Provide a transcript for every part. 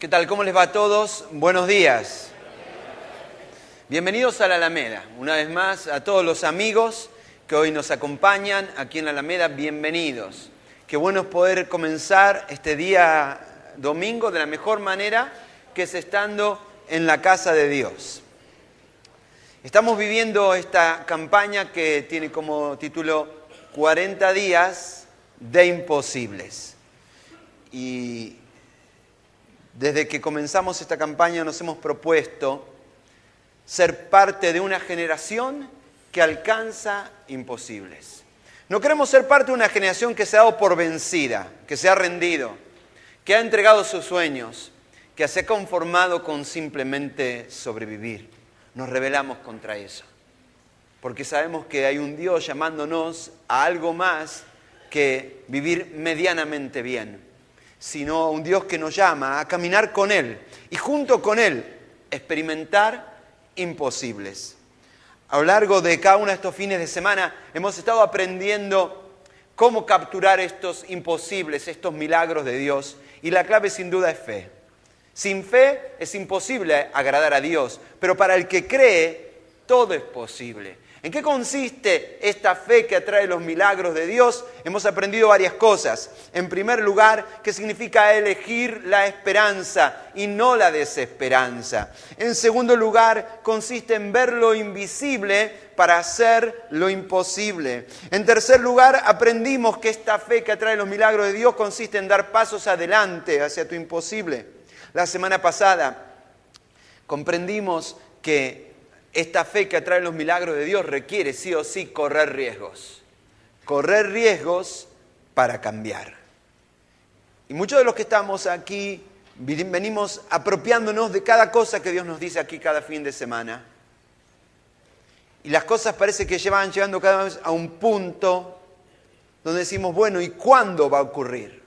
¿Qué tal? ¿Cómo les va a todos? Buenos días. Bienvenidos a la Alameda. Una vez más, a todos los amigos que hoy nos acompañan aquí en la Alameda, bienvenidos. Qué bueno es poder comenzar este día domingo de la mejor manera, que es estando en la casa de Dios. Estamos viviendo esta campaña que tiene como título 40 días de imposibles. Y desde que comenzamos esta campaña nos hemos propuesto ser parte de una generación que alcanza imposibles. No queremos ser parte de una generación que se ha dado por vencida, que se ha rendido, que ha entregado sus sueños, que se ha conformado con simplemente sobrevivir. Nos rebelamos contra eso, porque sabemos que hay un Dios llamándonos a algo más que vivir medianamente bien, sino un Dios que nos llama a caminar con Él y junto con Él experimentar imposibles. A lo largo de cada uno de estos fines de semana hemos estado aprendiendo cómo capturar estos imposibles, estos milagros de Dios, y la clave sin duda es fe. Sin fe es imposible agradar a Dios, pero para el que cree todo es posible. ¿En qué consiste esta fe que atrae los milagros de Dios? Hemos aprendido varias cosas. En primer lugar, ¿qué significa elegir la esperanza y no la desesperanza? En segundo lugar, consiste en ver lo invisible para hacer lo imposible. En tercer lugar, aprendimos que esta fe que atrae los milagros de Dios consiste en dar pasos adelante hacia tu imposible. La semana pasada comprendimos que esta fe que atrae los milagros de Dios requiere sí o sí correr riesgos. Correr riesgos para cambiar. Y muchos de los que estamos aquí venimos apropiándonos de cada cosa que Dios nos dice aquí cada fin de semana. Y las cosas parece que van llegando cada vez a un punto donde decimos, bueno, ¿y cuándo va a ocurrir?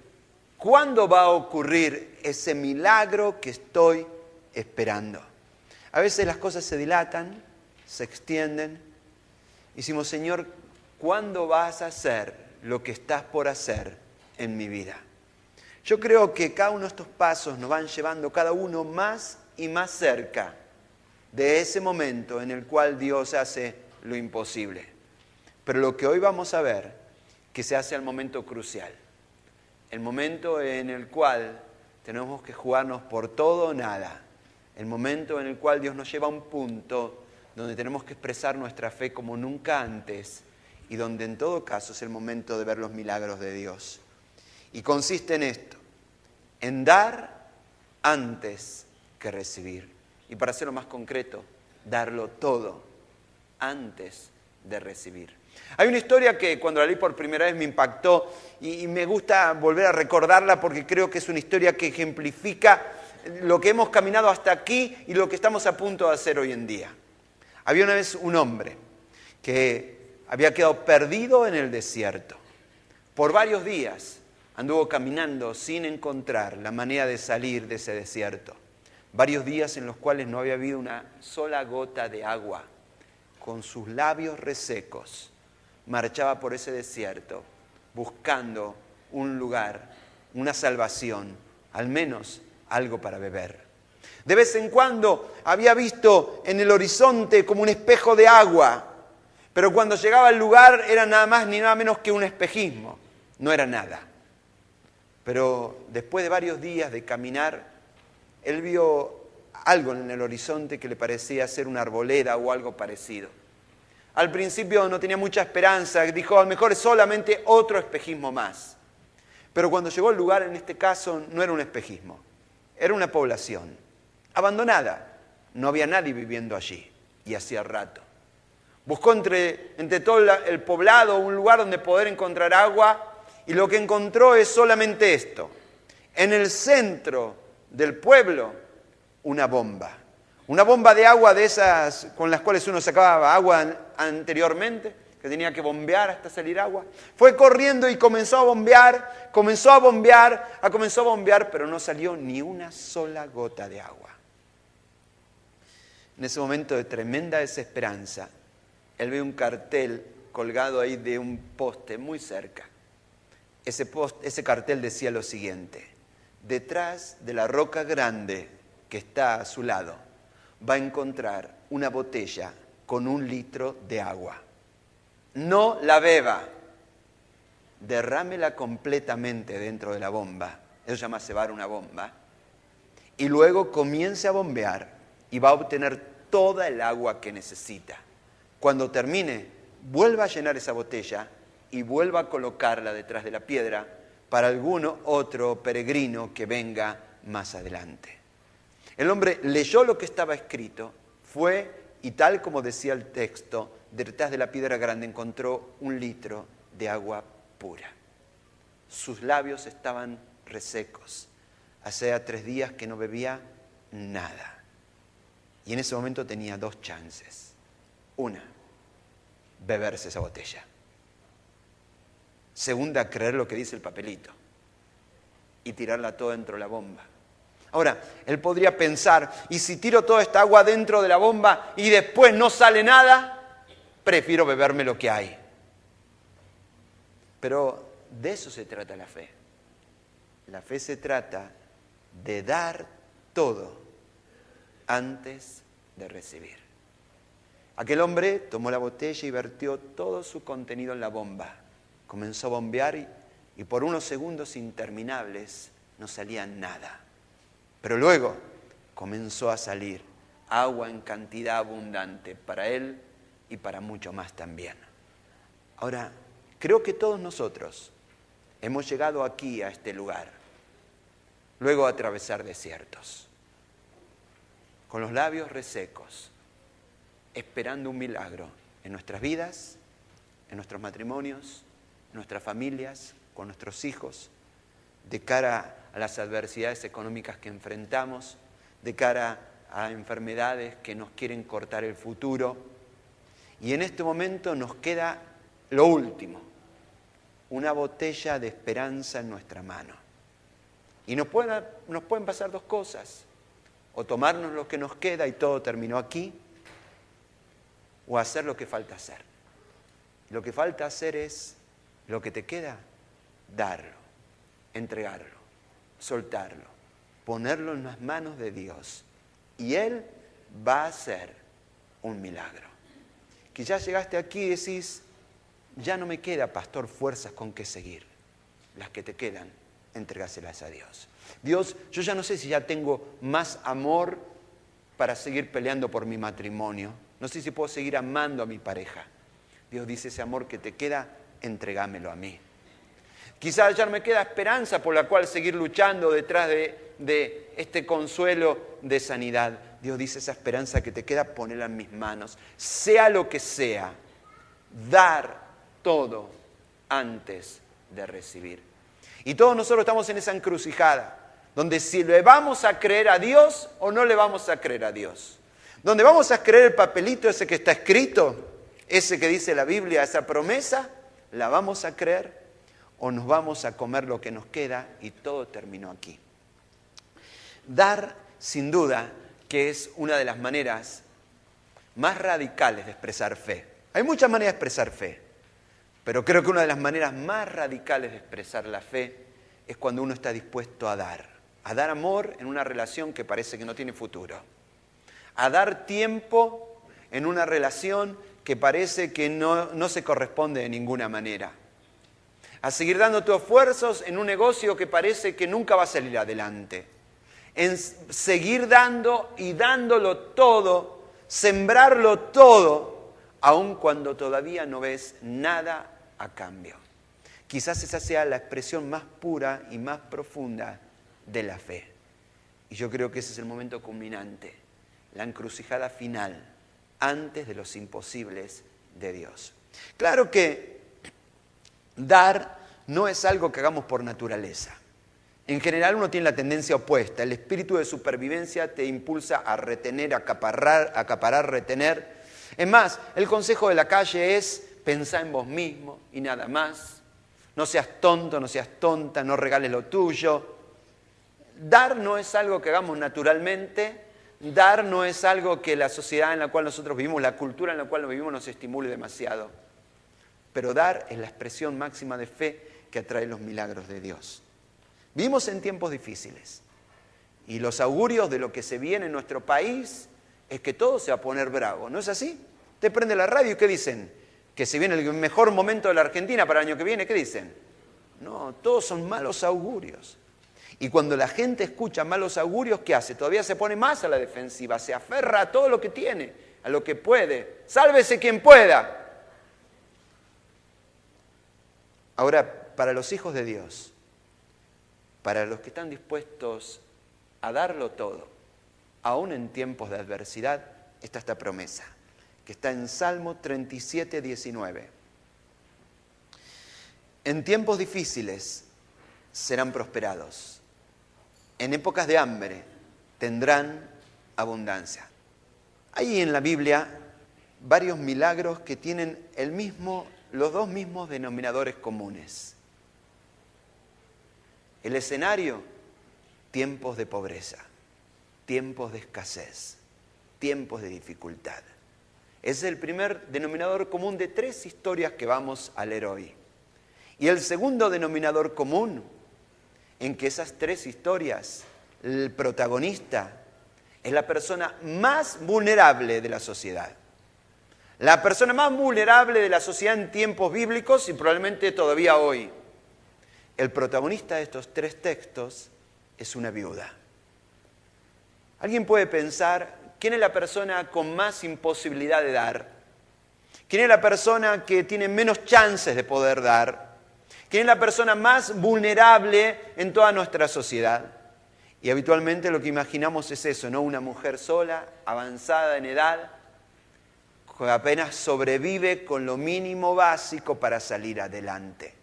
¿Cuándo va a ocurrir ese milagro que estoy esperando? A veces las cosas se dilatan, se extienden. Y decimos, Señor, ¿cuándo vas a hacer lo que estás por hacer en mi vida? Yo creo que cada uno de estos pasos nos van llevando cada uno más y más cerca de ese momento en el cual Dios hace lo imposible. Pero lo que hoy vamos a ver, que se hace al momento crucial. El momento en el cual tenemos que jugarnos por todo o nada. El momento en el cual Dios nos lleva a un punto donde tenemos que expresar nuestra fe como nunca antes y donde en todo caso es el momento de ver los milagros de Dios. Y consiste en esto, en dar antes que recibir. Y para hacerlo más concreto, darlo todo antes de recibir. Hay una historia que cuando la leí por primera vez me impactó y me gusta volver a recordarla porque creo que es una historia que ejemplifica lo que hemos caminado hasta aquí y lo que estamos a punto de hacer hoy en día. Había una vez un hombre que había quedado perdido en el desierto. Por varios días anduvo caminando sin encontrar la manera de salir de ese desierto. Varios días en los cuales no había habido una sola gota de agua. Con sus labios resecos marchaba por ese desierto buscando un lugar, una salvación, al menos algo para beber. De vez en cuando había visto en el horizonte como un espejo de agua, pero cuando llegaba al lugar era nada más ni nada menos que un espejismo, no era nada. Pero después de varios días de caminar, él vio algo en el horizonte que le parecía ser una arboleda o algo parecido. Al principio no tenía mucha esperanza, dijo, a lo mejor es solamente otro espejismo más. Pero cuando llegó al lugar, en este caso, no era un espejismo. Era una población abandonada. No había nadie viviendo allí. Y hacía rato. Buscó entre todo el poblado un lugar donde poder encontrar agua. Y lo que encontró es solamente esto. En el centro del pueblo, una bomba. Una bomba de agua de esas con las cuales uno sacaba agua anteriormente, que tenía que bombear hasta salir agua. Fue corriendo y comenzó a bombear, pero no salió ni una sola gota de agua. En ese momento de tremenda desesperanza, él ve un cartel colgado ahí de un poste muy cerca. Ese cartel decía lo siguiente: detrás de la roca grande que está a su lado, va a encontrar una botella con 1 litro de agua. No la beba, derrámela completamente dentro de la bomba. Eso se llama cebar una bomba. Y luego comience a bombear y va a obtener toda el agua que necesita. Cuando termine, vuelva a llenar esa botella y vuelva a colocarla detrás de la piedra para alguno otro peregrino que venga más adelante. El hombre leyó lo que estaba escrito, fue y tal como decía el texto, detrás de la piedra grande encontró 1 litro de agua pura. Sus labios estaban resecos. Hacía 3 días que no bebía nada. Y en ese momento tenía 2 chances. Una, beberse esa botella. Segunda, creer lo que dice el papelito y tirarla toda dentro de la bomba. Ahora, él podría pensar, ¿y si tiro toda esta agua dentro de la bomba y después no sale nada? Prefiero beberme lo que hay. Pero de eso se trata la fe. La fe se trata de dar todo antes de recibir. Aquel hombre tomó la botella y vertió todo su contenido en la bomba. Comenzó a bombear y por unos segundos interminables no salía nada. Pero luego comenzó a salir agua en cantidad abundante para él y para mucho más también. Ahora, creo que todos nosotros hemos llegado aquí a este lugar, luego a atravesar desiertos, con los labios resecos, esperando un milagro en nuestras vidas, en nuestros matrimonios, en nuestras familias, con nuestros hijos, de cara a las adversidades económicas que enfrentamos, de cara a enfermedades que nos quieren cortar el futuro. Y en este momento nos queda lo último, una botella de esperanza en nuestra mano. Y nos pueden pasar 2 cosas, o tomarnos lo que nos queda y todo terminó aquí, o hacer lo que falta hacer. Lo que falta hacer es, lo que te queda, darlo, entregarlo, soltarlo, ponerlo en las manos de Dios. Y Él va a hacer un milagro. Quizás llegaste aquí y decís, ya no me queda, pastor, fuerzas con que seguir. Las que te quedan, entregáselas a Dios. Dios, yo ya no sé si ya tengo más amor para seguir peleando por mi matrimonio. No sé si puedo seguir amando a mi pareja. Dios dice, ese amor que te queda, entregámelo a mí. Quizás ya no me queda esperanza por la cual seguir luchando detrás de este consuelo de sanidad. Dios dice, esa esperanza que te queda, ponela en mis manos. Sea lo que sea, dar todo antes de recibir. Y todos nosotros estamos en esa encrucijada, donde si le vamos a creer a Dios o no le vamos a creer a Dios. Donde vamos a creer el papelito ese que está escrito, ese que dice la Biblia, esa promesa, ¿la vamos a creer o nos vamos a comer lo que nos queda y todo terminó aquí? Dar, sin duda, que es una de las maneras más radicales de expresar fe. Hay muchas maneras de expresar fe, pero creo que una de las maneras más radicales de expresar la fe es cuando uno está dispuesto a dar amor en una relación que parece que no tiene futuro, a dar tiempo en una relación que parece que no se corresponde de ninguna manera, a seguir dando tus esfuerzos en un negocio que parece que nunca va a salir adelante, en seguir dando y dándolo todo, sembrarlo todo, aun cuando todavía no ves nada a cambio. Quizás esa sea la expresión más pura y más profunda de la fe. Y yo creo que ese es el momento culminante, la encrucijada final, antes de los imposibles de Dios. Claro que dar no es algo que hagamos por naturaleza. En general uno tiene la tendencia opuesta. El espíritu de supervivencia te impulsa a retener, a acaparar, retener. Es más, el consejo de la calle es pensar en vos mismo y nada más. No seas tonto, no seas tonta, no regales lo tuyo. Dar no es algo que hagamos naturalmente. Dar no es algo que la sociedad en la cual nosotros vivimos, la cultura en la cual vivimos nos estimule demasiado. Pero dar es la expresión máxima de fe que atrae los milagros de Dios. Vivimos en tiempos difíciles. Y los augurios de lo que se viene en nuestro país es que todo se va a poner bravo. ¿No es así? Usted prende la radio y ¿qué dicen? Que se viene el mejor momento de la Argentina para el año que viene. ¿Qué dicen? No, todos son malos augurios. Y cuando la gente escucha malos augurios, ¿qué hace? Todavía se pone más a la defensiva, se aferra a todo lo que tiene, a lo que puede. ¡Sálvese quien pueda! Ahora, para los hijos de Dios, para los que están dispuestos a darlo todo, aún en tiempos de adversidad, está esta promesa, que está en Salmo 37, 19. En tiempos difíciles serán prosperados. En épocas de hambre tendrán abundancia. Hay en la Biblia varios milagros que tienen los dos mismos denominadores comunes. El escenario, tiempos de pobreza, tiempos de escasez, tiempos de dificultad. Es el primer denominador común de 3 historias que vamos a leer hoy. Y el segundo denominador común, en que esas 3 historias, el protagonista es la persona más vulnerable de la sociedad. La persona más vulnerable de la sociedad en tiempos bíblicos y probablemente todavía hoy. El protagonista de estos 3 textos es una viuda. Alguien puede pensar, ¿quién es la persona con más imposibilidad de dar? ¿Quién es la persona que tiene menos chances de poder dar? ¿Quién es la persona más vulnerable en toda nuestra sociedad? Y habitualmente lo que imaginamos es eso, ¿no? Una mujer sola, avanzada en edad, que apenas sobrevive con lo mínimo básico para salir adelante.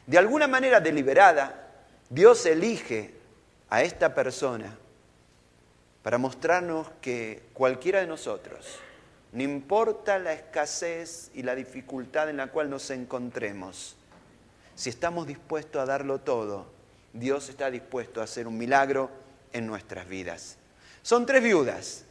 De alguna manera deliberada, Dios elige a esta persona para mostrarnos que cualquiera de nosotros, no importa la escasez y la dificultad en la cual nos encontremos, si estamos dispuestos a darlo todo, Dios está dispuesto a hacer un milagro en nuestras vidas. Son 3 viudas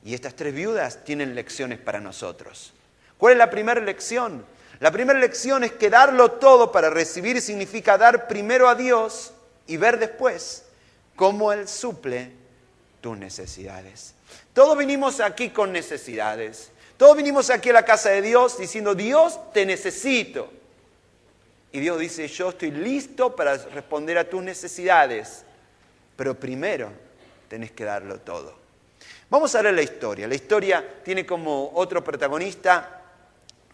y estas 3 viudas tienen lecciones para nosotros. ¿Cuál es la primera lección? La primera lección es que darlo todo para recibir significa dar primero a Dios y ver después cómo Él suple tus necesidades. Todos vinimos aquí con necesidades. Todos vinimos aquí a la casa de Dios diciendo, Dios, te necesito. Y Dios dice, yo estoy listo para responder a tus necesidades, pero primero tenés que darlo todo. Vamos a ver la historia. La historia tiene como otro protagonista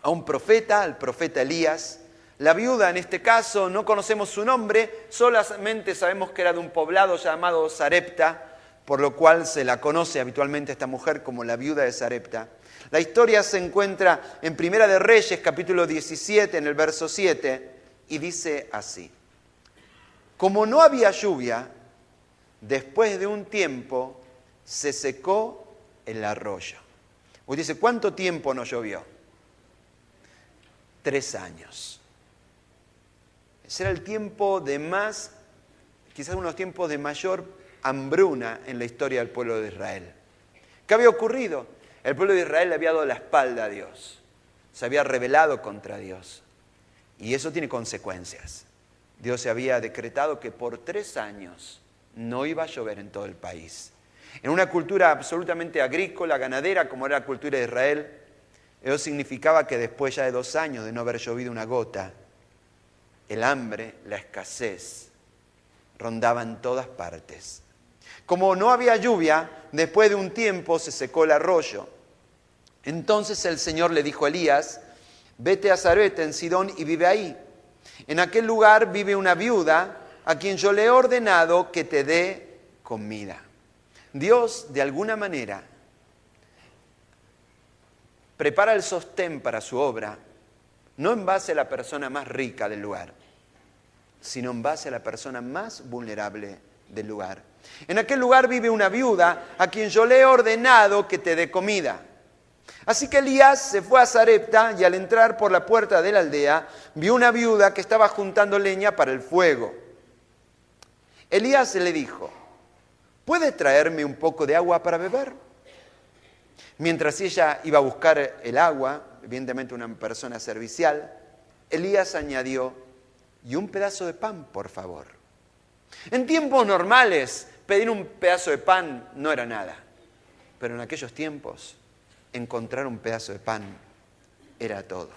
a un profeta, el profeta Elías. La viuda, en este caso, no conocemos su nombre, solamente sabemos que era de un poblado llamado Sarepta, por lo cual se la conoce habitualmente a esta mujer como la viuda de Sarepta. La historia se encuentra en Primera de Reyes, capítulo 17, en el verso 7, y dice así: como no había lluvia, después de un tiempo se secó el arroyo. Usted dice, ¿cuánto tiempo no llovió? 3 años. Ese era el tiempo de más, quizás uno de los tiempos de mayor hambruna en la historia del pueblo de Israel. ¿Qué había ocurrido? El pueblo de Israel le había dado la espalda a Dios. Se había rebelado contra Dios. Y eso tiene consecuencias. Dios se había decretado que por 3 años no iba a llover en todo el país. En una cultura absolutamente agrícola, ganadera, como era la cultura de Israel, eso significaba que después ya de 2 años de no haber llovido una gota, el hambre, la escasez, rondaban todas partes. Como no había lluvia, después de un tiempo se secó el arroyo. Entonces el Señor le dijo a Elías, vete a Sarepta en Sidón y vive ahí. En aquel lugar vive una viuda a quien yo le he ordenado que te dé comida. Dios, de alguna manera, prepara el sostén para su obra, no en base a la persona más rica del lugar, sino en base a la persona más vulnerable del lugar. En aquel lugar vive una viuda a quien yo le he ordenado que te dé comida. Así que Elías se fue a Sarepta y al entrar por la puerta de la aldea, vio una viuda que estaba juntando leña para el fuego. Elías le dijo, ¿puedes traerme un poco de agua para beber? Mientras ella iba a buscar el agua, evidentemente una persona servicial, Elías añadió, y un pedazo de pan, por favor. En tiempos normales, pedir un pedazo de pan no era nada. Pero en aquellos tiempos, encontrar un pedazo de pan era todo.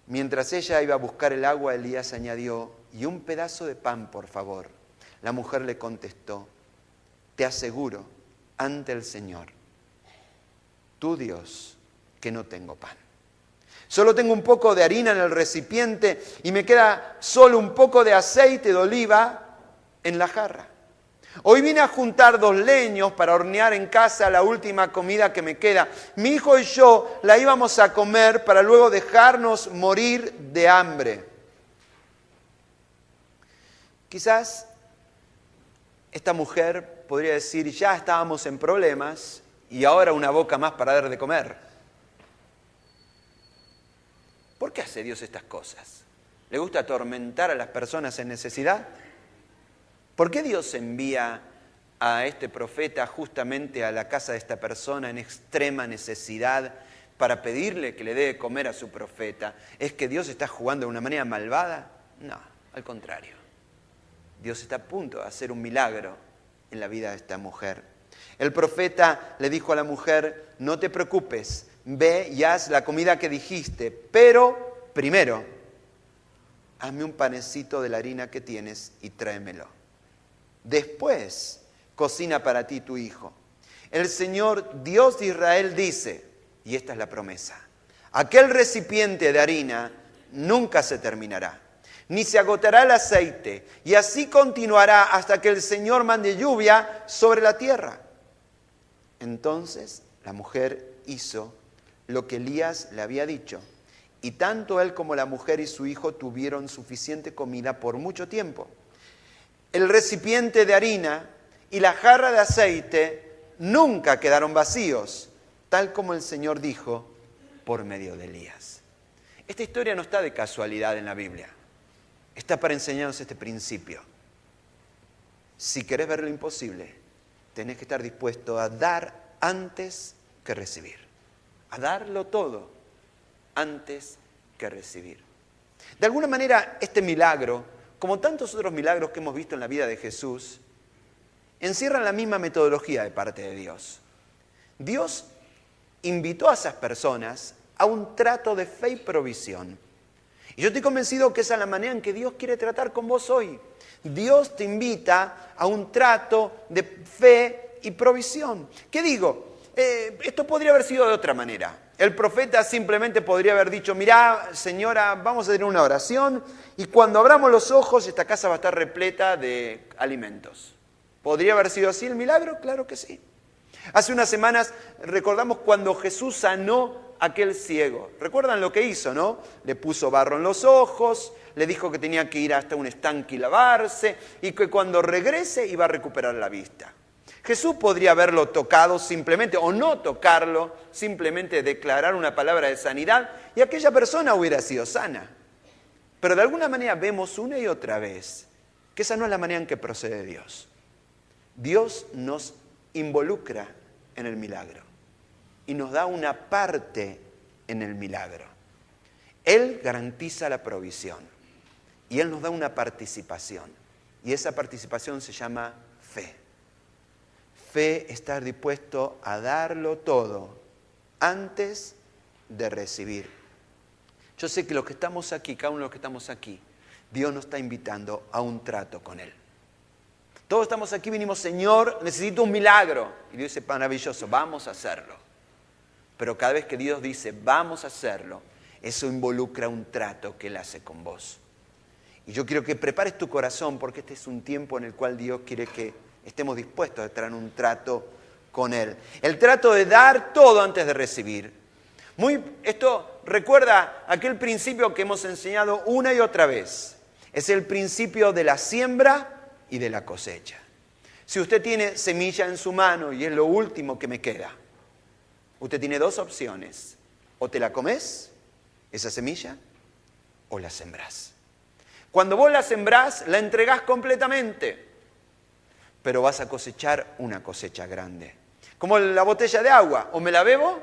Mientras ella iba a buscar el agua, Elías añadió, y un pedazo de pan, por favor. La mujer le contestó, te aseguro, ante el Señor, tu Dios, que no tengo pan. Solo tengo un poco de harina en el recipiente y me queda solo un poco de aceite de oliva en la jarra. Hoy vine a juntar 2 leños para hornear en casa la última comida que me queda. Mi hijo y yo la íbamos a comer para luego dejarnos morir de hambre. Quizás esta mujer podría decir, ya estábamos en problemas y ahora una boca más para dar de comer. ¿Por qué hace Dios estas cosas? ¿Le gusta atormentar a las personas en necesidad? ¿Por qué Dios envía a este profeta justamente a la casa de esta persona en extrema necesidad para pedirle que le dé de comer a su profeta? ¿Es que Dios está jugando de una manera malvada? No, al contrario. Dios está a punto de hacer un milagro en la vida de esta mujer. El profeta le dijo a la mujer, no te preocupes, ve y haz la comida que dijiste, pero primero, hazme un panecito de la harina que tienes y tráemelo. Después, cocina para ti y tu hijo. El Señor Dios de Israel dice, y esta es la promesa, aquel recipiente de harina nunca se terminará, ni se agotará el aceite, y así continuará hasta que el Señor mande lluvia sobre la tierra. Entonces la mujer hizo lo que Elías le había dicho, y tanto él como la mujer y su hijo tuvieron suficiente comida por mucho tiempo. El recipiente de harina y la jarra de aceite nunca quedaron vacíos, tal como el Señor dijo por medio de Elías. Esta historia no está de casualidad en la Biblia. Está para enseñarnos este principio. Si querés ver lo imposible, tenés que estar dispuesto a dar antes que recibir. A darlo todo antes que recibir. De alguna manera, este milagro, como tantos otros milagros que hemos visto en la vida de Jesús, encierran la misma metodología de parte de Dios. Dios invitó a esas personas a un trato de fe y provisión. Y yo estoy convencido que esa es la manera en que Dios quiere tratar con vos hoy. Dios te invita a un trato de fe y provisión. ¿Qué digo? Esto podría haber sido de otra manera. El profeta simplemente podría haber dicho, mirá, señora, vamos a tener una oración y cuando abramos los ojos esta casa va a estar repleta de alimentos. ¿Podría haber sido así el milagro? Claro que sí. Hace unas semanas recordamos cuando Jesús sanó a aquel ciego. ¿Recuerdan lo que hizo, no? Le puso barro en los ojos, le dijo que tenía que ir hasta un estanque y lavarse y que cuando regrese iba a recuperar la vista. Jesús podría haberlo tocado simplemente, o no tocarlo, simplemente declarar una palabra de sanidad y aquella persona hubiera sido sana. Pero de alguna manera vemos una y otra vez que esa no es la manera en que procede Dios. Dios nos involucra en el milagro y nos da una parte en el milagro. Él garantiza la provisión y Él nos da una participación y esa participación se llama fe. Fe, estar dispuesto a darlo todo antes de recibir. Yo sé que los que estamos aquí, cada uno de los que estamos aquí, Dios nos está invitando a un trato con Él. Todos estamos aquí, vinimos, Señor, necesito un milagro. Y Dios dice, maravilloso, vamos a hacerlo. Pero cada vez que Dios dice, vamos a hacerlo, eso involucra un trato que Él hace con vos. Y yo quiero que prepares tu corazón porque este es un tiempo en el cual Dios quiere que estemos dispuestos a entrar en un trato con Él. El trato de dar todo antes de recibir. Esto recuerda aquel principio que hemos enseñado una y otra vez. Es el principio de la siembra y de la cosecha. Si usted tiene semilla en su mano y es lo último que me queda, usted tiene 2 opciones. O te la comes, esa semilla, o la sembrás. Cuando vos la sembrás, la entregás completamente. Pero vas a cosechar una cosecha grande. Como la botella de agua, o me la bebo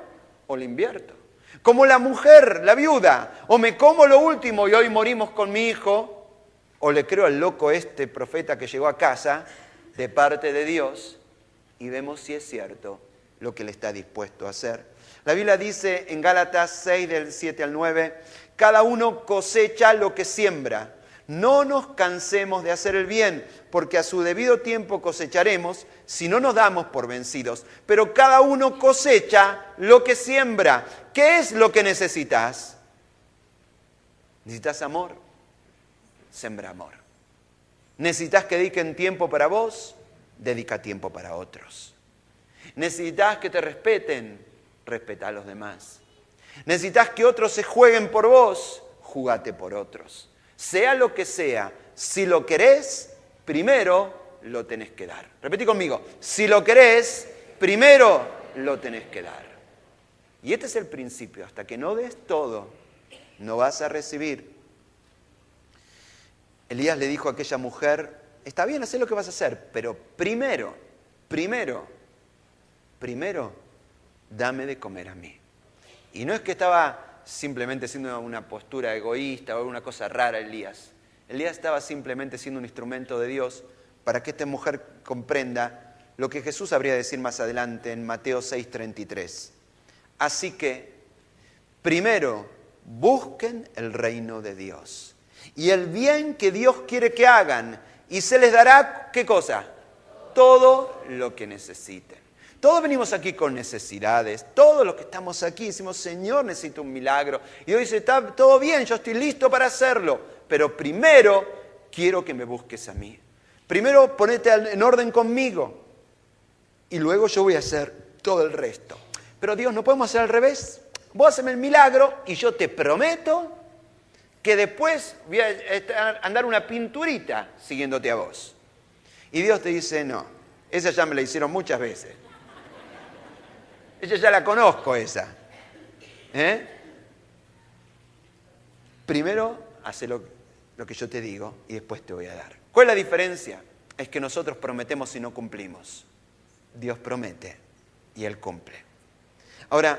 o la invierto. Como la mujer, la viuda, o me como lo último y hoy morimos con mi hijo, o le creo al loco este profeta que llegó a casa de parte de Dios y vemos si es cierto lo que Él está dispuesto a hacer. La Biblia dice en Gálatas 6, del 7 al 9, cada uno cosecha lo que siembra. No nos cansemos de hacer el bien, porque a su debido tiempo cosecharemos si no nos damos por vencidos. Pero cada uno cosecha lo que siembra. ¿Qué es lo que necesitas? ¿Necesitas amor? Sembra amor. ¿Necesitas que dediquen tiempo para vos? Dedica tiempo para otros. ¿Necesitas que te respeten? Respeta a los demás. ¿Necesitas que otros se jueguen por vos? Júgate por otros. Sea lo que sea, si lo querés, primero lo tenés que dar. Repetí conmigo, si lo querés, primero lo tenés que dar. Y este es el principio, hasta que no des todo, no vas a recibir. Elías le dijo a aquella mujer, está bien, haz lo que vas a hacer, pero primero, dame de comer a mí. Y no es que estaba simplemente siendo una postura egoísta o una cosa rara Elías. Elías estaba simplemente siendo un instrumento de Dios para que esta mujer comprenda lo que Jesús habría de decir más adelante en Mateo 6:33. Así que, primero, busquen el reino de Dios y el bien que Dios quiere que hagan y se les dará, ¿qué cosa? Todo lo que necesiten. Todos venimos aquí con necesidades, todos los que estamos aquí decimos, Señor, necesito un milagro. Y Dios dice, está todo bien, yo estoy listo para hacerlo, pero primero quiero que me busques a mí. Primero ponete en orden conmigo y luego yo voy a hacer todo el resto. Pero Dios, ¿no podemos hacer al revés? Vos haceme el milagro y yo te prometo que después voy a andar una pinturita siguiéndote a vos. Y Dios te dice, no, esa ya me la hicieron muchas veces. Ella ya la conozco esa. Primero, hace lo que yo te digo y después te voy a dar. ¿Cuál es la diferencia? Es que nosotros prometemos y no cumplimos. Dios promete y Él cumple. Ahora,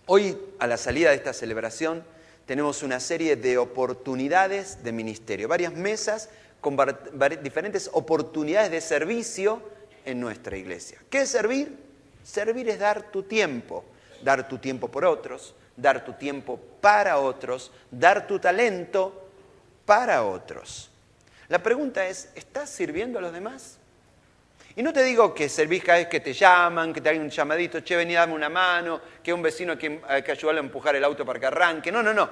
hoy a la salida de esta celebración tenemos una serie de oportunidades de ministerio. Varias mesas con diferentes oportunidades de servicio en nuestra iglesia. ¿Qué es servir? Servir es dar tu tiempo por otros, dar tu tiempo para otros, dar tu talento para otros. La pregunta es, ¿estás sirviendo a los demás? Y no te digo que servís cada vez que te llaman, que te hagan un llamadito, che, vení, dame una mano, que un vecino hay que ayudarle a empujar el auto para que arranque. No.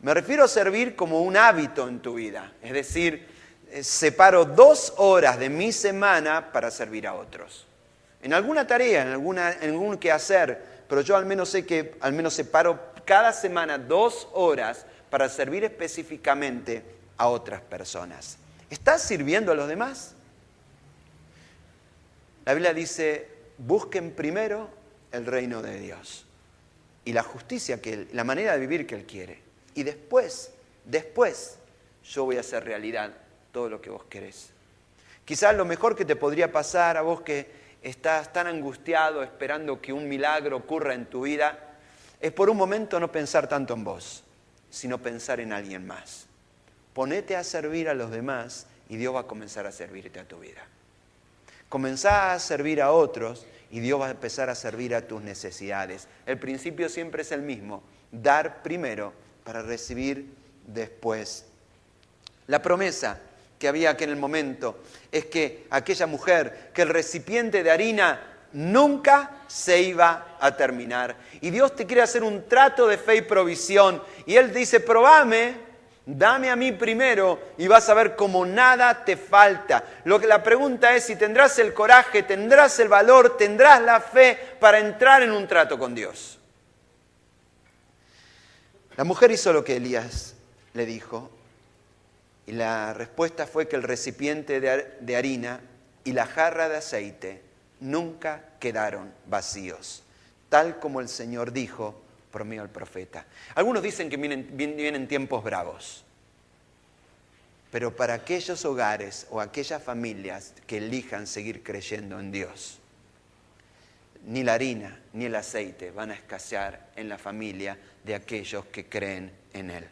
Me refiero a servir como un hábito en tu vida. Es decir, separo 2 horas de mi semana para servir a otros. En alguna tarea, en algún quehacer, pero yo al menos sé que separo cada semana 2 horas para servir específicamente a otras personas. ¿Estás sirviendo a los demás? La Biblia dice, busquen primero el reino de Dios y la justicia, la manera de vivir que Él quiere. Y después, yo voy a hacer realidad todo lo que vos querés. Quizás lo mejor que te podría pasar a vos que estás tan angustiado esperando que un milagro ocurra en tu vida, es por un momento no pensar tanto en vos, sino pensar en alguien más. Ponete a servir a los demás y Dios va a comenzar a servirte a tu vida. Comenzá a servir a otros y Dios va a empezar a servir a tus necesidades. El principio siempre es el mismo, dar primero para recibir después. La promesa que había aquel momento es que aquella mujer, que el recipiente de harina nunca se iba a terminar. Y Dios te quiere hacer un trato de fe y provisión. Y Él dice, probame, dame a mí primero y vas a ver cómo nada te falta. La pregunta es si tendrás el coraje, tendrás el valor, tendrás la fe para entrar en un trato con Dios. La mujer hizo lo que Elías le dijo. Y la respuesta fue que el recipiente de harina y la jarra de aceite nunca quedaron vacíos, tal como el Señor dijo por medio del profeta. Algunos dicen que vienen tiempos bravos, pero para aquellos hogares o aquellas familias que elijan seguir creyendo en Dios, ni la harina ni el aceite van a escasear en la familia de aquellos que creen en Él.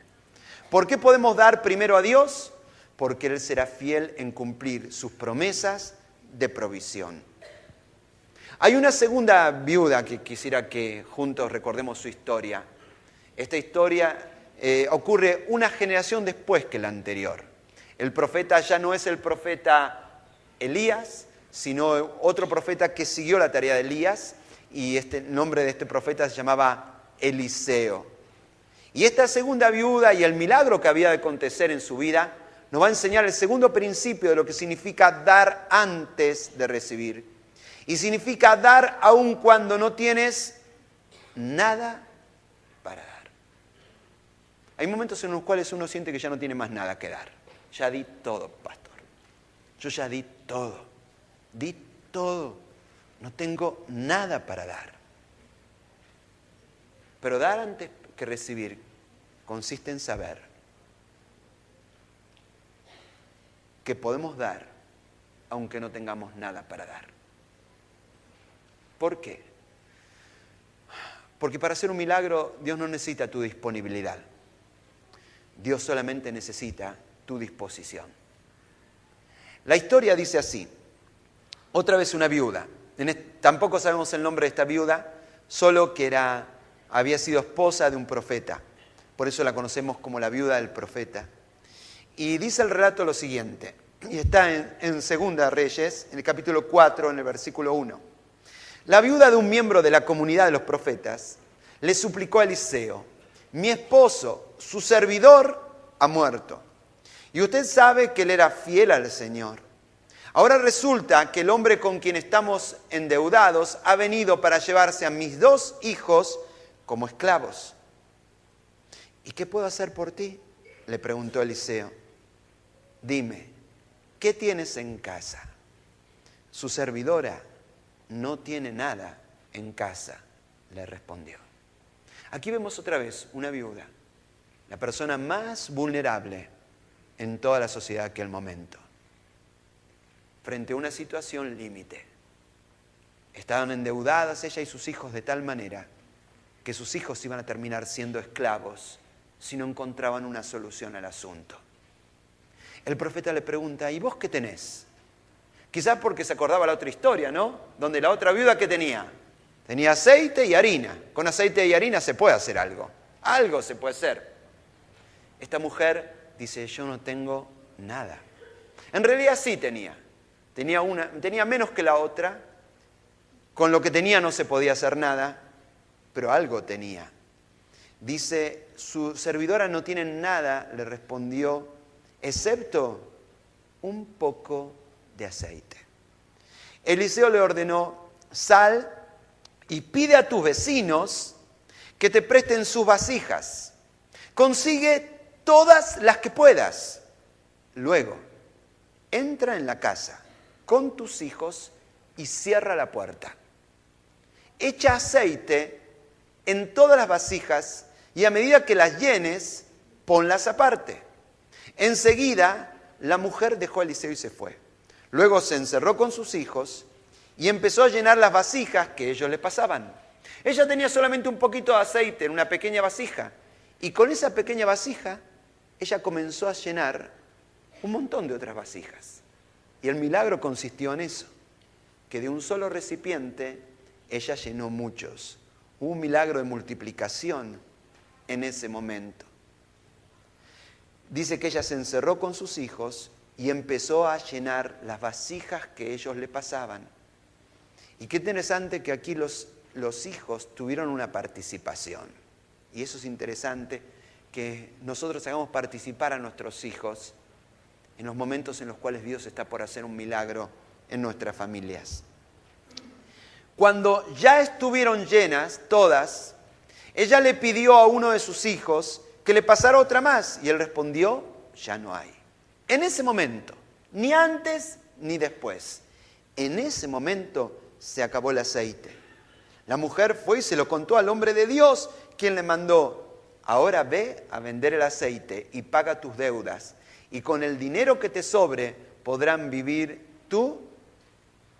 ¿Por qué podemos dar primero a Dios? porque Él será fiel en cumplir sus promesas de provisión. Hay una segunda viuda que quisiera que juntos recordemos su historia. Esta historia ocurre una generación después que la anterior. El profeta ya no es el profeta Elías, sino otro profeta que siguió la tarea de Elías, y el nombre de este profeta se llamaba Eliseo. Y esta segunda viuda y el milagro que había de acontecer en su vida nos va a enseñar el segundo principio de lo que significa dar antes de recibir. Y significa dar aun cuando no tienes nada para dar. Hay momentos en los cuales uno siente que ya no tiene más nada que dar. Ya di todo, pastor. Yo ya di todo. Di todo. No tengo nada para dar. Pero dar antes que recibir consiste en saber que podemos dar aunque no tengamos nada para dar. ¿Por qué? Porque para hacer un milagro Dios no necesita tu disponibilidad. Dios solamente necesita tu disposición. La historia dice así. Otra vez una viuda. Tampoco sabemos el nombre de esta viuda, solo que había sido esposa de un profeta. Por eso la conocemos como la viuda del profeta. Y dice el relato lo siguiente, y está en Segunda Reyes, en el capítulo 4, en el versículo 1. La viuda de un miembro de la comunidad de los profetas le suplicó a Eliseo: mi esposo, su servidor, ha muerto. Y usted sabe que él era fiel al Señor. Ahora resulta que el hombre con quien estamos endeudados ha venido para llevarse a mis 2 hijos como esclavos. ¿Y qué puedo hacer por ti?, le preguntó Eliseo. Dime, ¿qué tienes en casa? Su servidora no tiene nada en casa, le respondió. Aquí vemos otra vez una viuda, la persona más vulnerable en toda la sociedad de aquel momento, frente a una situación límite. Estaban endeudadas ella y sus hijos de tal manera que sus hijos iban a terminar siendo esclavos si no encontraban una solución al asunto. El profeta le pregunta: ¿y vos qué tenés? Quizás porque se acordaba la otra historia, ¿no? Donde la otra viuda, ¿qué tenía? Tenía aceite y harina. Con aceite y harina se puede hacer algo. Algo se puede hacer. Esta mujer dice: yo no tengo nada. En realidad sí tenía. Tenía menos que la otra. Con lo que tenía no se podía hacer nada, pero algo tenía. Dice: su servidora no tiene nada, le respondió, excepto un poco de aceite. Eliseo le ordenó: sal y pide a tus vecinos que te presten sus vasijas. Consigue todas las que puedas. Luego, entra en la casa con tus hijos y cierra la puerta. Echa aceite en todas las vasijas y a medida que las llenes, ponlas aparte. Enseguida, la mujer dejó a Eliseo y se fue. Luego se encerró con sus hijos y empezó a llenar las vasijas que ellos le pasaban. Ella tenía solamente un poquito de aceite en una pequeña vasija, y con esa pequeña vasija ella comenzó a llenar un montón de otras vasijas. Y el milagro consistió en eso, que de un solo recipiente ella llenó muchos. Hubo un milagro de multiplicación en ese momento. Dice que ella se encerró con sus hijos y empezó a llenar las vasijas que ellos le pasaban. Y qué interesante que aquí los hijos tuvieron una participación. Y eso es interesante, que nosotros hagamos participar a nuestros hijos en los momentos en los cuales Dios está por hacer un milagro en nuestras familias. Cuando ya estuvieron llenas todas, ella le pidió a uno de sus hijos que le pasara otra más, y él respondió: ya no hay. En ese momento, ni antes ni después, en ese momento se acabó el aceite. La mujer fue y se lo contó al hombre de Dios, quien le mandó: ahora ve a vender el aceite y paga tus deudas, y con el dinero que te sobre podrán vivir tú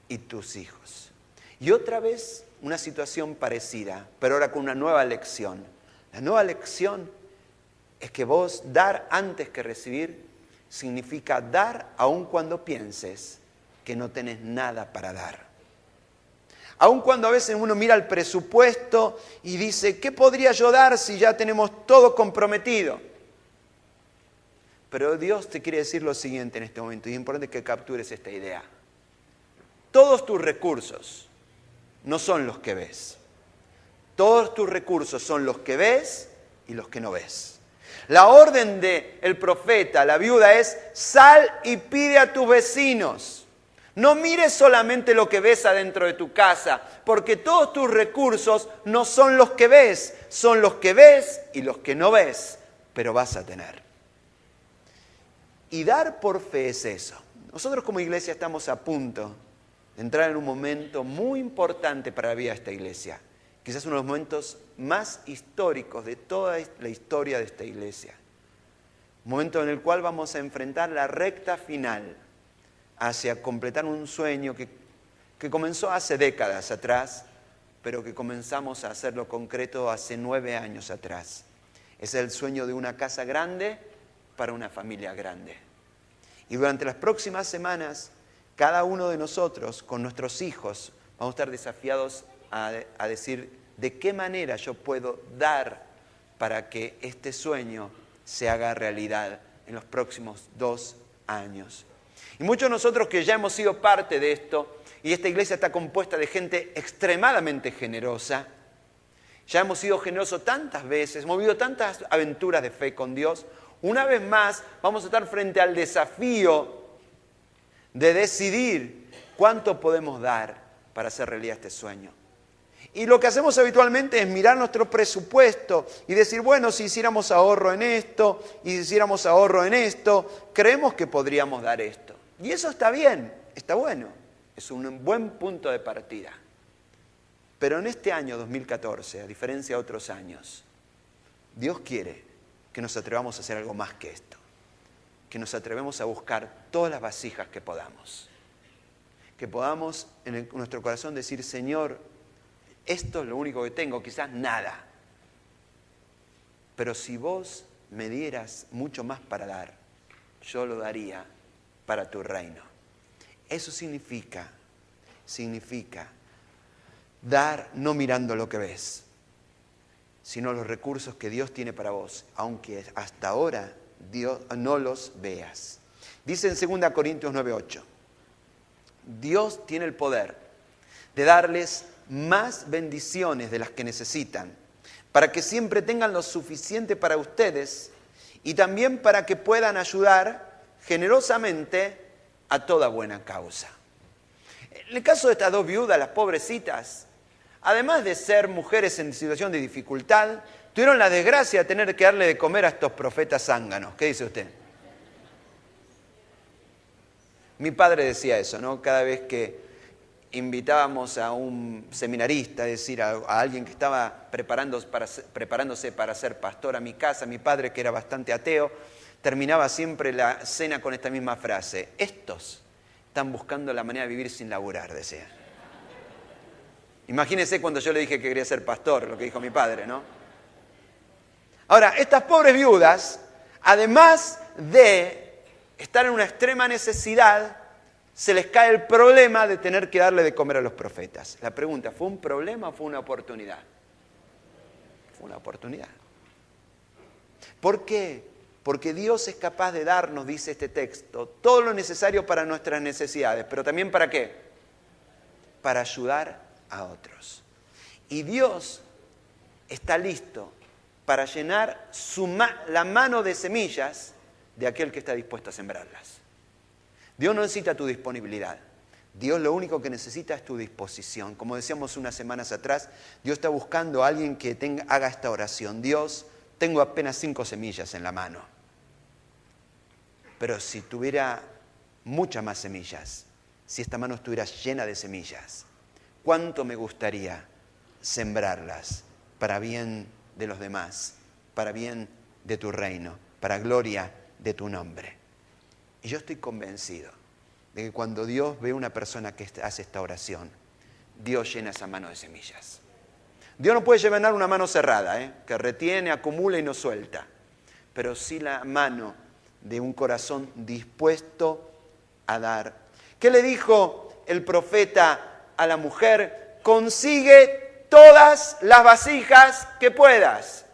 y tus hijos. Y otra vez una situación parecida, pero ahora con una nueva lección. La nueva lección es que vos dar antes que recibir significa dar aun cuando pienses que no tenés nada para dar. Aun cuando a veces uno mira el presupuesto y dice, ¿qué podría yo dar si ya tenemos todo comprometido? Pero Dios te quiere decir lo siguiente en este momento, y es importante que captures esta idea. Todos tus recursos no son los que ves. Todos tus recursos son los que ves y los que no ves. La orden del profeta, la viuda, es sal y pide a tus vecinos. No mires solamente lo que ves adentro de tu casa, porque todos tus recursos no son los que ves, son los que ves y los que no ves, pero vas a tener. Y dar por fe es eso. Nosotros como iglesia estamos a punto de entrar en un momento muy importante para la vida de esta iglesia. Quizás uno de los momentos más históricos de toda la historia de esta iglesia. Un momento en el cual vamos a enfrentar la recta final hacia completar un sueño que comenzó hace décadas atrás, pero que comenzamos a hacerlo concreto hace 9 años atrás. Es el sueño de una casa grande para una familia grande. Y durante las próximas semanas, cada uno de nosotros, con nuestros hijos, vamos a estar desafiados a decir de qué manera yo puedo dar para que este sueño se haga realidad en los próximos 2 años. Y muchos de nosotros que ya hemos sido parte de esto, y esta iglesia está compuesta de gente extremadamente generosa, ya hemos sido generosos tantas veces, hemos vivido tantas aventuras de fe con Dios, una vez más vamos a estar frente al desafío de decidir cuánto podemos dar para hacer realidad este sueño. Y lo que hacemos habitualmente es mirar nuestro presupuesto y decir, bueno, si hiciéramos ahorro en esto, y si hiciéramos ahorro en esto, creemos que podríamos dar esto. Y eso está bien, está bueno, es un buen punto de partida. Pero en este año 2014, a diferencia de otros años, Dios quiere que nos atrevamos a hacer algo más que esto. Que nos atrevemos a buscar todas las vasijas que podamos. Que podamos en nuestro corazón decir, Señor, esto es lo único que tengo, quizás nada. Pero si vos me dieras mucho más para dar, yo lo daría para tu reino. Eso significa dar no mirando lo que ves, sino los recursos que Dios tiene para vos, aunque hasta ahora Dios no los veas. Dice en 2 Corintios 9:8, Dios tiene el poder de darles más bendiciones de las que necesitan, para que siempre tengan lo suficiente para ustedes y también para que puedan ayudar generosamente a toda buena causa. En el caso de estas 2 viudas, las pobrecitas, además de ser mujeres en situación de dificultad, tuvieron la desgracia de tener que darle de comer a estos profetas zánganos. ¿Qué dice usted? Mi padre decía eso, ¿no? Cada vez que invitábamos a un seminarista, es decir, a alguien que estaba preparándose para ser pastor a mi casa, mi padre, que era bastante ateo, terminaba siempre la cena con esta misma frase: estos están buscando la manera de vivir sin laburar, decía. Imagínense cuando yo le dije que quería ser pastor, lo que dijo mi padre, ¿no? Ahora, estas pobres viudas, además de estar en una extrema necesidad, se les cae el problema de tener que darle de comer a los profetas. La pregunta, ¿fue un problema o fue una oportunidad? Fue una oportunidad. ¿Por qué? Porque Dios es capaz de darnos, dice este texto, todo lo necesario para nuestras necesidades. ¿Pero también para qué? Para ayudar a otros. Y Dios está listo para llenar la mano de semillas de aquel que está dispuesto a sembrarlas. Dios no necesita tu disponibilidad. Dios lo único que necesita es tu disposición. Como decíamos unas semanas atrás, Dios está buscando a alguien que haga esta oración. Dios, tengo apenas 5 semillas en la mano. Pero si tuviera muchas más semillas, si esta mano estuviera llena de semillas, ¿cuánto me gustaría sembrarlas para bien de los demás, para bien de tu reino, para gloria de tu nombre? Y yo estoy convencido de que cuando Dios ve a una persona que hace esta oración, Dios llena esa mano de semillas. Dios no puede llenar una mano cerrada, que retiene, acumula y no suelta. Pero sí la mano de un corazón dispuesto a dar. ¿Qué le dijo el profeta a la mujer? Consigue todas las vasijas que puedas.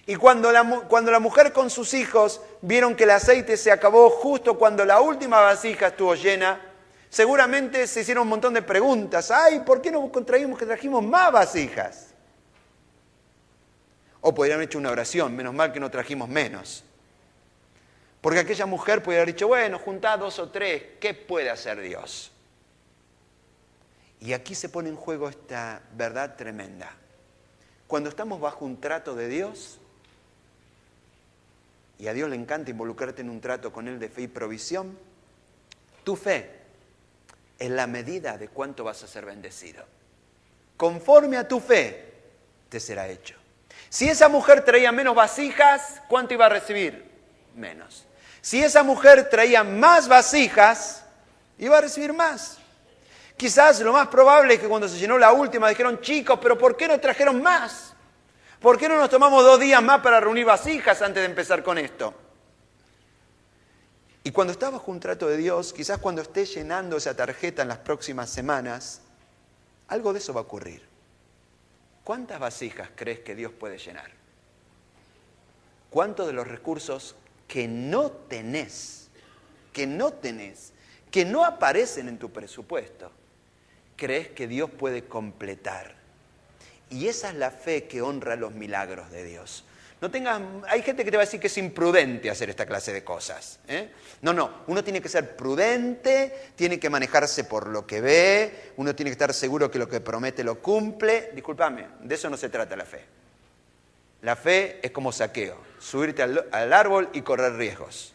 Y cuando la mujer con sus hijos vieron que el aceite se acabó justo cuando la última vasija estuvo llena, seguramente se hicieron un montón de preguntas. ¡Ay, ¿por qué no trajimos más vasijas? O podrían haber hecho una oración, menos mal que no trajimos menos. Porque aquella mujer podría haber dicho, bueno, juntá 2 o 3, ¿qué puede hacer Dios? Y aquí se pone en juego esta verdad tremenda. Cuando estamos bajo un trato de Dios, y a Dios le encanta involucrarte en un trato con Él de fe y provisión, tu fe es la medida de cuánto vas a ser bendecido. Conforme a tu fe, te será hecho. Si esa mujer traía menos vasijas, ¿cuánto iba a recibir? Menos. Si esa mujer traía más vasijas, iba a recibir más. Quizás lo más probable es que cuando se llenó la última dijeron, chicos, pero ¿por qué no trajeron más? ¿Por qué no nos tomamos 2 días más para reunir vasijas antes de empezar con esto? Y cuando estás bajo un trato de Dios, quizás cuando estés llenando esa tarjeta en las próximas semanas, algo de eso va a ocurrir. ¿Cuántas vasijas crees que Dios puede llenar? ¿Cuántos de los recursos que no tenés, que no aparecen en tu presupuesto, crees que Dios puede completar? Y esa es la fe que honra los milagros de Dios. Hay gente que te va a decir que es imprudente hacer esta clase de cosas. No, uno tiene que ser prudente, tiene que manejarse por lo que ve, uno tiene que estar seguro que lo que promete lo cumple. Discúlpame, de eso no se trata la fe. La fe es como Zaqueo, subirte al árbol y correr riesgos.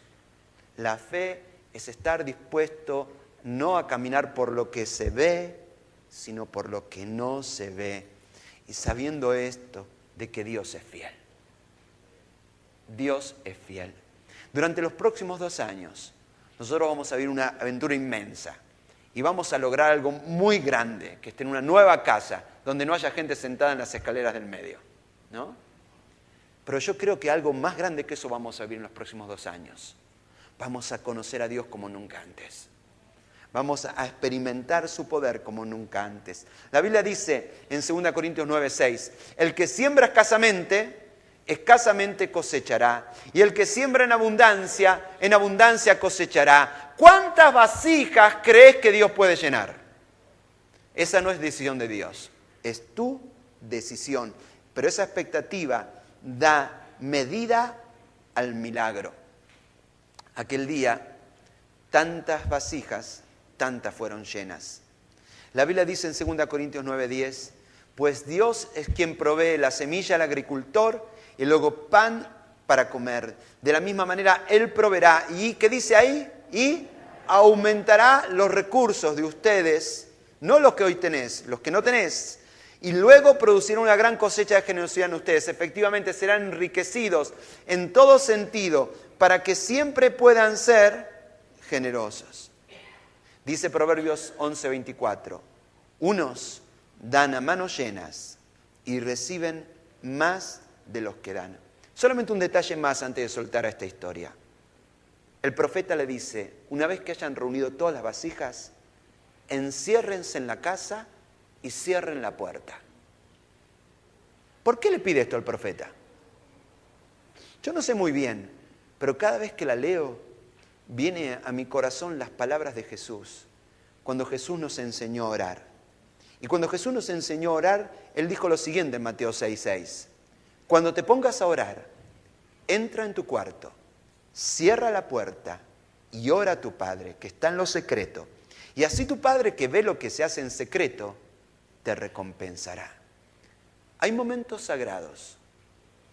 La fe es estar dispuesto no a caminar por lo que se ve, sino por lo que no se ve. Y sabiendo esto, de que Dios es fiel. Dios es fiel. Durante los próximos 2 años, nosotros vamos a vivir una aventura inmensa. Y vamos a lograr algo muy grande, que esté en una nueva casa, donde no haya gente sentada en las escaleras del medio, ¿no? Pero yo creo que algo más grande que eso vamos a vivir en los próximos 2 años. Vamos a conocer a Dios como nunca antes. Vamos a experimentar su poder como nunca antes. La Biblia dice en 2 Corintios 9:6, el que siembra escasamente cosechará. Y el que siembra en abundancia cosechará. ¿Cuántas vasijas crees que Dios puede llenar? Esa no es decisión de Dios, es tu decisión. Pero esa expectativa da medida al milagro. Aquel día, tantas vasijas, tantas fueron llenas. La Biblia dice en 2 Corintios 9:10, pues Dios es quien provee la semilla al agricultor y luego pan para comer. De la misma manera, Él proveerá. ¿Y qué dice ahí? Y aumentará los recursos de ustedes, no los que hoy tenés, los que no tenés. Y luego producirá una gran cosecha de generosidad en ustedes. Efectivamente, serán enriquecidos en todo sentido para que siempre puedan ser generosos. Dice Proverbios 11:24, unos dan a manos llenas y reciben más de los que dan. Solamente un detalle más antes de soltar a esta historia. El profeta le dice, una vez que hayan reunido todas las vasijas, enciérrense en la casa y cierren la puerta. ¿Por qué le pide esto al profeta? Yo no sé muy bien, pero cada vez que la leo, viene a mi corazón las palabras de Jesús, cuando Jesús nos enseñó a orar. Y cuando Jesús nos enseñó a orar, Él dijo lo siguiente en Mateo 6:6. Cuando te pongas a orar, entra en tu cuarto, cierra la puerta y ora a tu Padre, que está en lo secreto. Y así tu Padre, que ve lo que se hace en secreto, te recompensará. Hay momentos sagrados.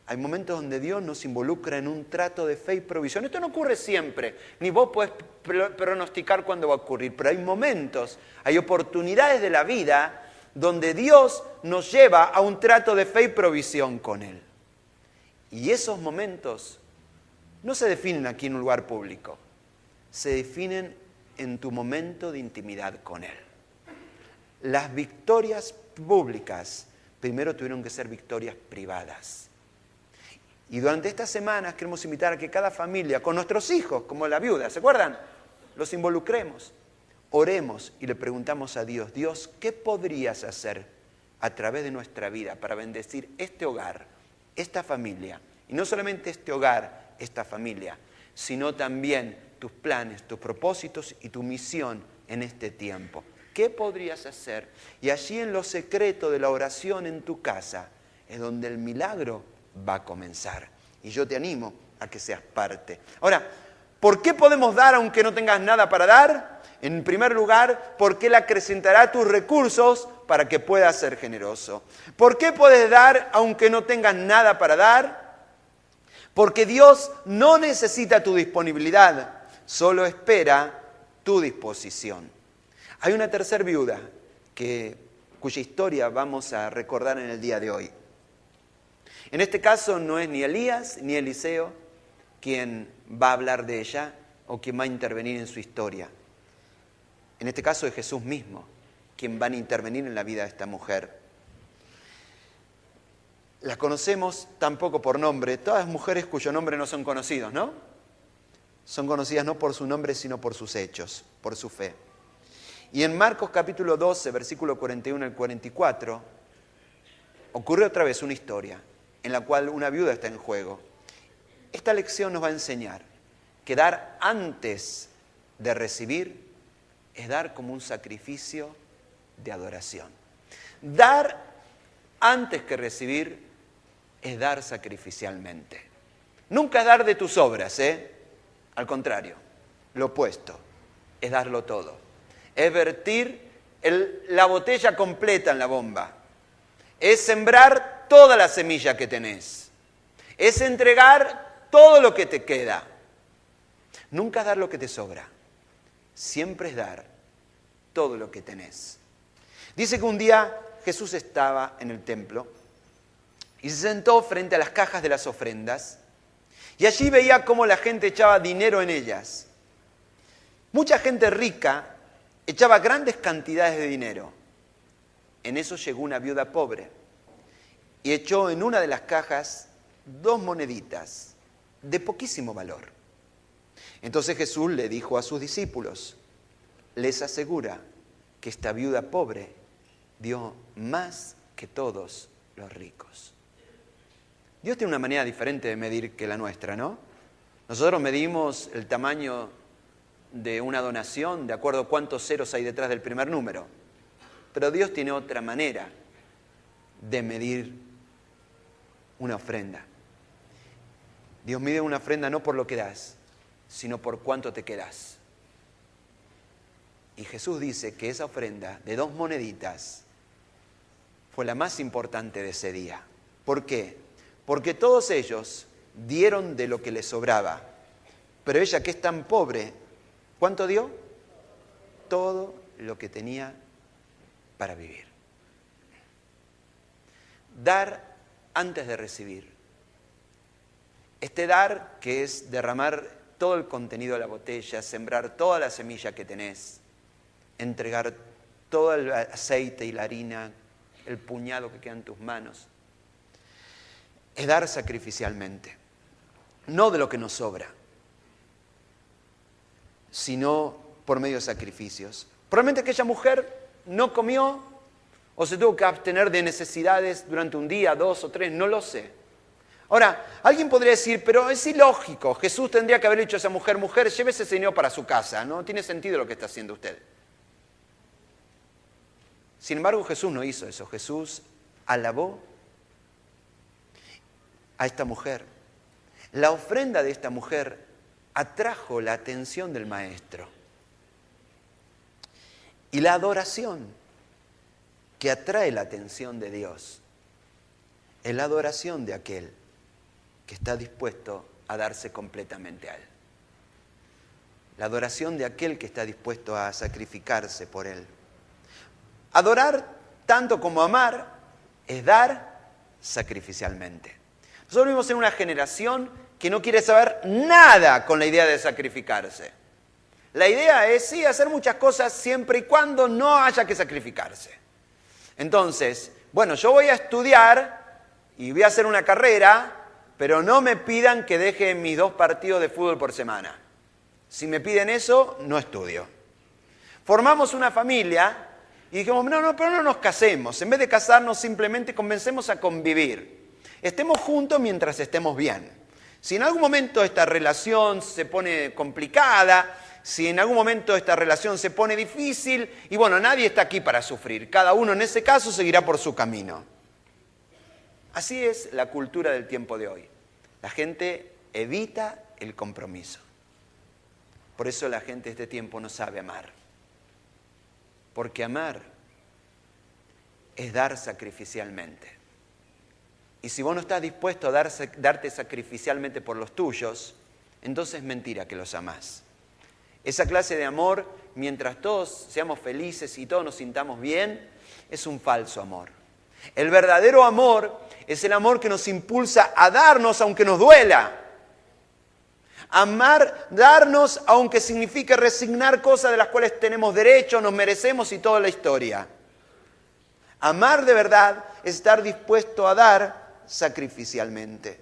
Hay momentos donde Dios nos involucra en un trato de fe y provisión. Esto no ocurre siempre, ni vos podés pronosticar cuándo va a ocurrir, pero hay momentos, hay oportunidades de la vida donde Dios nos lleva a un trato de fe y provisión con Él. Y esos momentos no se definen aquí en un lugar público, se definen en tu momento de intimidad con Él. Las victorias públicas primero tuvieron que ser victorias privadas. Y durante estas semanas queremos invitar a que cada familia, con nuestros hijos, como la viuda, ¿se acuerdan? Los involucremos, oremos y le preguntamos a Dios, Dios, ¿qué podrías hacer a través de nuestra vida para bendecir este hogar, esta familia? Y no solamente este hogar, esta familia, sino también tus planes, tus propósitos y tu misión en este tiempo. ¿Qué podrías hacer? Y allí en lo secreto de la oración en tu casa es donde el milagro va a comenzar. Y yo te animo a que seas parte. Ahora, ¿por qué podemos dar aunque no tengas nada para dar? En primer lugar, porque Él acrecentará tus recursos para que puedas ser generoso. ¿Por qué puedes dar aunque no tengas nada para dar? Porque Dios no necesita tu disponibilidad, solo espera tu disposición. Hay una tercera viuda cuya historia vamos a recordar en el día de hoy. En este caso no es ni Elías ni Eliseo quien va a hablar de ella o quien va a intervenir en su historia. En este caso es Jesús mismo quien va a intervenir en la vida de esta mujer. La conocemos tampoco por nombre, todas mujeres cuyo nombre no son conocidos, ¿no? Son conocidas no por su nombre, sino por sus hechos, por su fe. Y en Marcos capítulo 12, versículo 41 al 44, ocurre otra vez una historia en la cual una viuda está en juego. Esta lección nos va a enseñar que dar antes de recibir es dar como un sacrificio de adoración. Dar antes que recibir es dar sacrificialmente. Nunca es dar de tus obras, Al contrario, lo opuesto, es darlo todo. Es vertir la botella completa en la bomba. Es sembrar toda la semilla que tenés. Es entregar todo lo que te queda. Nunca es dar lo que te sobra. Siempre es dar todo lo que tenés. Dice que un día Jesús estaba en el templo y se sentó frente a las cajas de las ofrendas y allí veía cómo la gente echaba dinero en ellas. Mucha gente rica echaba grandes cantidades de dinero. En eso llegó una viuda pobre y echó en una de las cajas 2 moneditas de poquísimo valor. Entonces Jesús le dijo a sus discípulos, les asegura que esta viuda pobre dio más que todos los ricos. Dios tiene una manera diferente de medir que la nuestra, ¿no? Nosotros medimos el tamaño de una donación de acuerdo a cuántos ceros hay detrás del primer número. Pero Dios tiene otra manera de medir una ofrenda. Dios mide una ofrenda no por lo que das, sino por cuánto te quedas. Y Jesús dice que esa ofrenda de 2 moneditas fue la más importante de ese día. ¿Por qué? Porque todos ellos dieron de lo que les sobraba. Pero ella, que es tan pobre, ¿cuánto dio? Todo lo que tenía para vivir. Dar antes de recibir. Este dar, que es derramar todo el contenido de la botella, sembrar toda la semilla que tenés, entregar todo el aceite y la harina, el puñado que queda en tus manos, es dar sacrificialmente. No de lo que nos sobra, sino por medio de sacrificios. Probablemente aquella mujer no comió o se tuvo que abstener de necesidades durante un día, 2 o 3, no lo sé. Ahora, alguien podría decir, pero es ilógico, Jesús tendría que haber dicho a esa mujer, mujer, llévese ese dinero para su casa, no tiene sentido lo que está haciendo usted. Sin embargo, Jesús no hizo eso, Jesús alabó a esta mujer. La ofrenda de esta mujer atrajo la atención del maestro. Y la adoración que atrae la atención de Dios es la adoración de aquel que está dispuesto a darse completamente a Él. La adoración de aquel que está dispuesto a sacrificarse por Él. Adorar tanto como amar es dar sacrificialmente. Nosotros vivimos en una generación que no quiere saber nada con la idea de sacrificarse. La idea es, sí, hacer muchas cosas siempre y cuando no haya que sacrificarse. Entonces, bueno, yo voy a estudiar y voy a hacer una carrera pero no me pidan que deje mis 2 partidos de fútbol por semana. Si me piden eso, no estudio. Formamos una familia y dijimos, pero no nos casemos. En vez de casarnos, simplemente comencemos a convivir. Estemos juntos mientras estemos bien. Si en algún momento esta relación se pone complicada, si en algún momento esta relación se pone difícil, y bueno, nadie está aquí para sufrir. Cada uno en ese caso seguirá por su camino. Así es la cultura del tiempo de hoy. La gente evita el compromiso. Por eso la gente de este tiempo no sabe amar. Porque amar es dar sacrificialmente. Y si vos no estás dispuesto a darte sacrificialmente por los tuyos, entonces es mentira que los amás. Esa clase de amor, mientras todos seamos felices y todos nos sintamos bien, es un falso amor. El verdadero amor es el amor que nos impulsa a darnos aunque nos duela. Amar, darnos, aunque signifique resignar cosas de las cuales tenemos derecho, nos merecemos y toda la historia. Amar de verdad es estar dispuesto a dar sacrificialmente.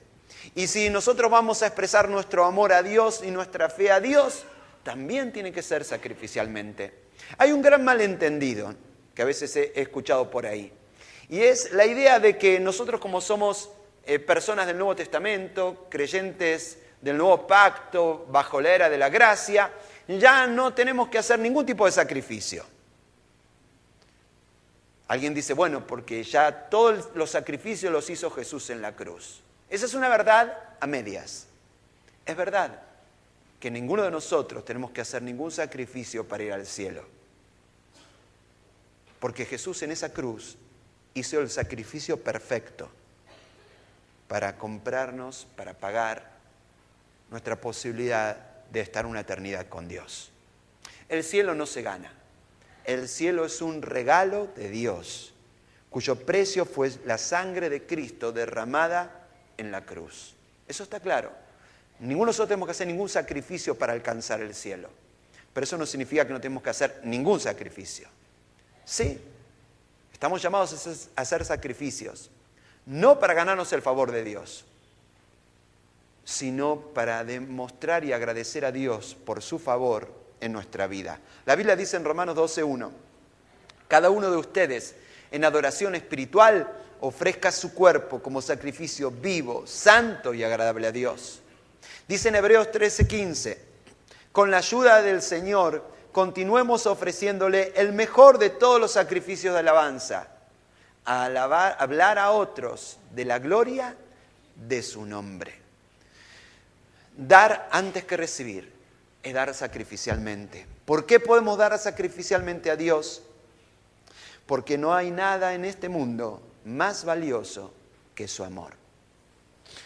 Y si nosotros vamos a expresar nuestro amor a Dios y nuestra fe a Dios, también tiene que ser sacrificialmente. Hay un gran malentendido que a veces he escuchado por ahí. Y es la idea de que nosotros, como somos personas del Nuevo Testamento, creyentes del Nuevo Pacto, bajo la era de la gracia, ya no tenemos que hacer ningún tipo de sacrificio. Alguien dice, bueno, porque ya todos los sacrificios los hizo Jesús en la cruz. Esa es una verdad a medias. Es verdad que ninguno de nosotros tenemos que hacer ningún sacrificio para ir al cielo. Porque Jesús en esa cruz hizo el sacrificio perfecto para comprarnos, para pagar nuestra posibilidad de estar una eternidad con Dios. El cielo no se gana. El cielo es un regalo de Dios, cuyo precio fue la sangre de Cristo derramada en la cruz. Eso está claro. Ninguno de nosotros tenemos que hacer ningún sacrificio para alcanzar el cielo. Pero eso no significa que no tenemos que hacer ningún sacrificio. Sí, estamos llamados a hacer sacrificios, no para ganarnos el favor de Dios, sino para demostrar y agradecer a Dios por su favor en nuestra vida. La Biblia dice en Romanos 12:1, cada uno de ustedes en adoración espiritual ofrezca su cuerpo como sacrificio vivo, santo y agradable a Dios. Dice en Hebreos 13:15, con la ayuda del Señor continuemos ofreciéndole el mejor de todos los sacrificios de alabanza, a hablar a otros de la gloria de su nombre. Dar antes que recibir es dar sacrificialmente. ¿Por qué podemos dar sacrificialmente a Dios? Porque no hay nada en este mundo más valioso que su amor.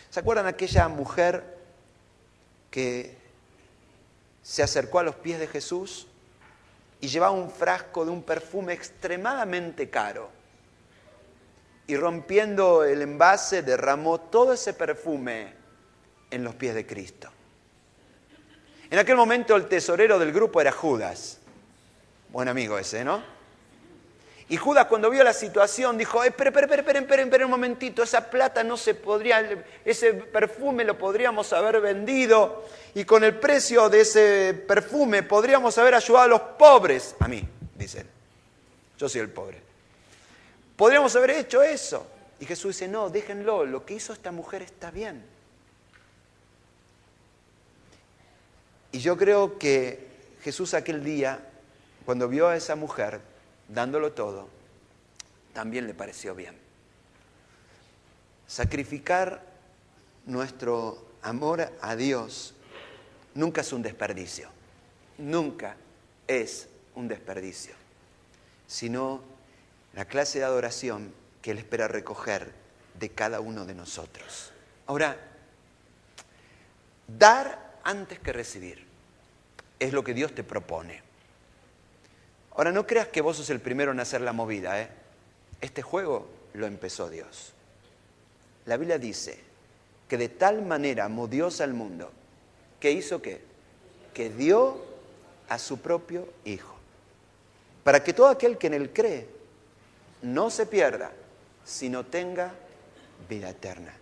¿Se acuerdan aquella mujer que se acercó a los pies de Jesús y llevaba un frasco de un perfume extremadamente caro? Y rompiendo el envase derramó todo ese perfume en los pies de Cristo. En aquel momento el tesorero del grupo era Judas. Buen amigo ese, ¿no? Y Judas, cuando vio la situación, dijo, esperen un momentito, esa plata no se podría, ese perfume lo podríamos haber vendido y con el precio de ese perfume podríamos haber ayudado a los pobres. A mí, dice él. Yo soy el pobre. Podríamos haber hecho eso. Y Jesús dice, no, déjenlo, lo que hizo esta mujer está bien. Y yo creo que Jesús aquel día, cuando vio a esa mujer dándolo todo, también le pareció bien. Sacrificar nuestro amor a Dios nunca es un desperdicio. Nunca es un desperdicio. Sino la clase de adoración que Él espera recoger de cada uno de nosotros. Ahora, dar antes que recibir es lo que Dios te propone. Ahora, no creas que vos sos el primero en hacer la movida, ¿eh? Este juego lo empezó Dios. La Biblia dice que de tal manera amó Dios al mundo, que hizo ¿qué? Que dio a su propio Hijo, para que todo aquel que en Él cree no se pierda, sino tenga vida eterna.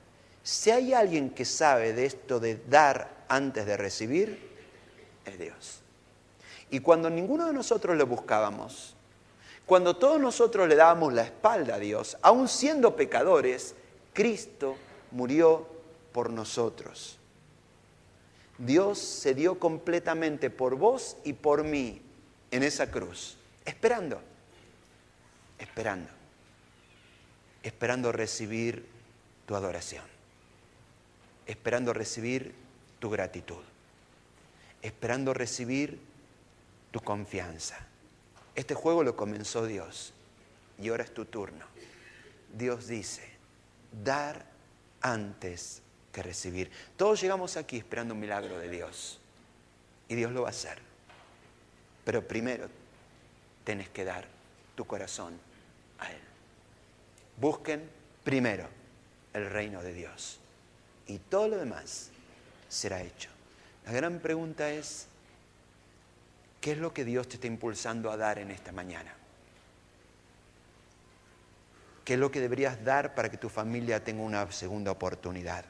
Si hay alguien que sabe de esto de dar antes de recibir, es Dios. Y cuando ninguno de nosotros lo buscábamos, cuando todos nosotros le dábamos la espalda a Dios, aun siendo pecadores, Cristo murió por nosotros. Dios se dio completamente por vos y por mí en esa cruz, esperando recibir tu adoración, esperando recibir tu gratitud, esperando recibir tu confianza. Este juego lo comenzó Dios y ahora es tu turno. Dios dice, dar antes que recibir. Todos llegamos aquí esperando un milagro de Dios y Dios lo va a hacer. Pero primero tenés que dar tu corazón a Él. Busquen primero el reino de Dios y todo lo demás será hecho. La gran pregunta es, ¿qué es lo que Dios te está impulsando a dar en esta mañana? ¿Qué es lo que deberías dar para que tu familia tenga una segunda oportunidad?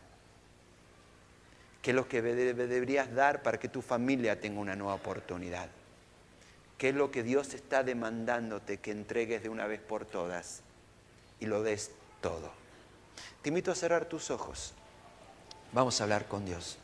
¿Qué es lo que deberías dar para que tu familia tenga una nueva oportunidad? ¿Qué es lo que Dios está demandándote que entregues de una vez por todas y lo des todo? Te invito a cerrar tus ojos. Vamos a hablar con Dios.